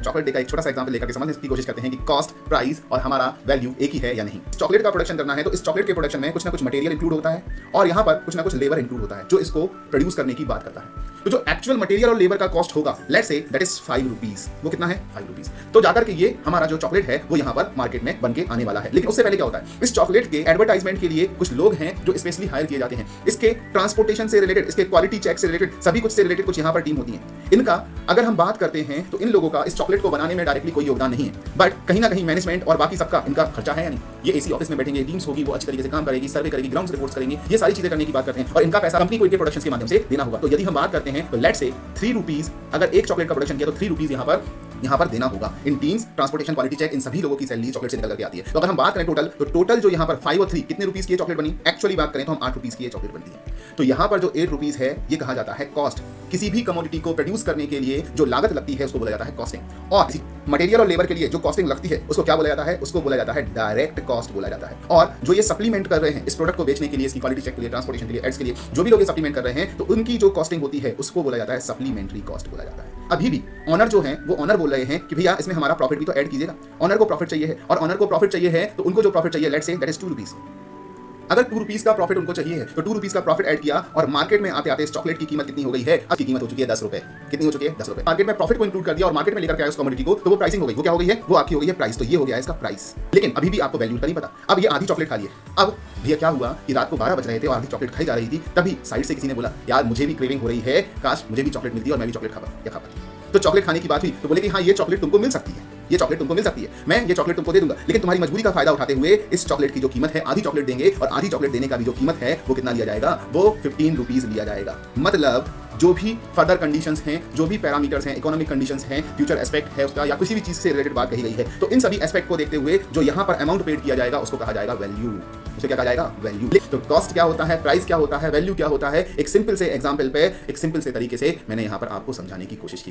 Chocolate day का एक छोटा सा एग्जांपल लेकर के समझने की कोशिश करते हैं कि कॉस्ट, प्राइस और हमारा वैल्यू एक ही है या नहीं। चॉकलेट का प्रोडक्शन करना है तो इस चॉकलेट के प्रोडक्शन में कुछ ना कुछ मटेरियल इंक्लूड होता है और यहाँ पर कुछ ना कुछ लेबर इंक्लूड होता है जो इसको प्रोड्यूस करने की बात करता है। तो जो एक्चुअल मटेरियल और लेबर का कॉस्ट होगा, let's say that is 5 rupees, वो कितना है 5 रुपीज। तो जाकर के ये हमारा जो चॉकलेट है वो यहाँ पर मार्केट में बन के आने वाला है। लेकिन उससे पहले क्या होता है, इस चॉकलेट के एडवर्टाइजमेंट के लिए कुछ लोग हैं जो स्पेशली हायर किए जाते हैं। इसके ट्रांसपोर्टेशन से रिलेटेड, इसके क्वालिटी चेक से रिलेटेड, सभी कुछ से रिलेटेड कुछ यहाँ पर टीम होती है। इनका अगर हम बात करते हैं तो इन लोगों का इस चॉकलेट को बनाने में डायरेक्टली कोई योगदान नहीं है, बट कहीं ना कहीं मैनेजमेंट और बाकी सबका इनका खर्चा है या नहीं। ये एसी ऑफिस में बैठेंगे, टीम्स होगी, वो अच्छी तरीके से काम करेगी, सर्वे करेगी, ग्राउंड रिपोर्ट्स करेंगी, ये सारी चीजें करने की बात करते हैं और इनका पैसा कंपनी को इनके प्रोडक्शन के माध्यम से देना होगा। तो यदि हम बात करते हैं तो लेट्स से 3 रुपीज, अगर एक चॉकलेट का प्रोडक्शन किया तो 3 रुपीज यहाँ पर देना होगा। इन टीम्स, ट्रांसपोर्टेशन, क्वालिटी चेक, इन सभी लोगों की सैलरी चॉकलेट से निकल करके आती है। तो अगर हम बात करें टोटल, तो टोटल जो यहाँ पर 5 और 3 कितने रुपीज की चॉकलेट बनी, एक्चुअली बात करें तो हम 8 रुपीज की चॉकलेट बनती है। तो यहाँ पर जो 8 रुपीज है ये कहा जाता है कॉस्ट। किसी भी कमोडिटी को प्रोड्यूस करने के लिए जो लागत लगती है उसको बोला जाता है कॉस्टिंग। और मटेरियल और लेबर के लिए जो कॉस्टिंग लगती है उसको क्या बोला जाता है, उसको बोला जाता है डायरेक्ट कॉस्ट बोला जाता है। और जो ये सप्लीमेंट कर रहे हैं इस प्रोडक्ट को बेचने के लिए, इसकी क्वालिटी चेक के लिए, ट्रांसपोर्टेशन के लिए, एड्स के लिए, जो भी लोग ये सप्लीमेंट कर रहे हैं तो उनकी जो कॉस्टिंग होती है उसको बोला जाता है सप्लीमेंट्री कॉस्ट बोला जाता है। अभी भी ऑनर जो है वो ऑनर बोल रहे हैं कि भैया इसमें हमारा प्रॉफिट भी तो ऐड कीजिएगा। ऑनर को प्रॉफिट चाहिए है और ऑनर को प्रॉफिट चाहिए है तो उनको जो प्रॉफिट चाहिए let's say that is 2 rupees. अगर 2 रुपीज का प्रॉफिट उनको चाहिए है तो 2 रुपीज का प्रॉफिट ऐड किया और मार्केट में आते आते इस चॉकलेट की कीमत कितनी हो गई है, अब की कीमत हो चुकी है 10 रुपए। कितनी हो चुकी है 10 रुपए। मार्केट में प्रॉफिट को इंक्लूड कर दिया और मार्केट में लेकर के आया उस कमोडिटी को, तो वो प्राइसिंग हो गई। वो क्या हो गई है, वो आपकी हो गई है प्राइस। तो ये हो गया इसका प्राइस। लेकिन अभी भी आपको वैल्यू का नहीं पता। अब ये आधी चॉकलेट खा ली है। अब भैया क्या हुआ कि रात को 12 बज रहे थे और आधी चॉकलेट खाई जा रही थी, तभी साइड से किसी ने बोला यार मुझे भी क्रेविंग हो रही है, काश मुझे भी चॉकलेट मिलती और मैं भी चॉकलेट खा पाती। तो चॉकलेट खाने की बात हुई तो बोले कि हाँ ये चॉकलेट तुमको मिल सकती है, ये चॉकलेट तुमको मिल सकती है, मैं ये चॉकलेट तुमको दे दूंगा। लेकिन तुम्हारी मजबूरी का फायदा उठाते हुए इस चॉकलेट की जो कीमत है आधी चॉकलेट देंगे और आधी चॉकलेट देने का भी जो कीमत है वो कितना लिया जाएगा, वो 15 रुपीज लिया जाएगा। मतलब जो भी फर्दर कंडीशंस हैं, जो भी पैरामीटर्स हैं, इकोनॉमिक कंडीशंस हैं, फ्यूचर एस्पेक्ट है उसका या किसी भी चीज से रिलेटेड बात कही गई है, तो इन सभी एस्पेक्ट को देखते हुए जो यहाँ पर अमाउंट पेड किया जाएगा उसको कहा जाएगा वैल्यू। उसे क्या कहा जाएगा, वैल्यू। तो कॉस्ट क्या होता है, प्राइस क्या होता है, वैल्यू क्या होता है, एक सिंपल से एग्जांपल पे, एक सिंपल से तरीके से मैंने यहाँ पर आपको समझाने की कोशिश की गई।